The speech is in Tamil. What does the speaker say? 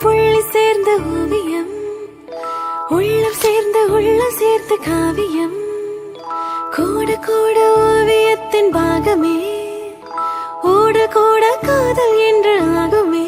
புள்ளி சேர்ந்த ஓவியம், உள்ளம் சேர்ந்து உள்ளம் சேர்த்து காவியம். கூட கூட ஓவியத்தின் பாகமே, ஓட கூட காதல் என்று ஆகுமே.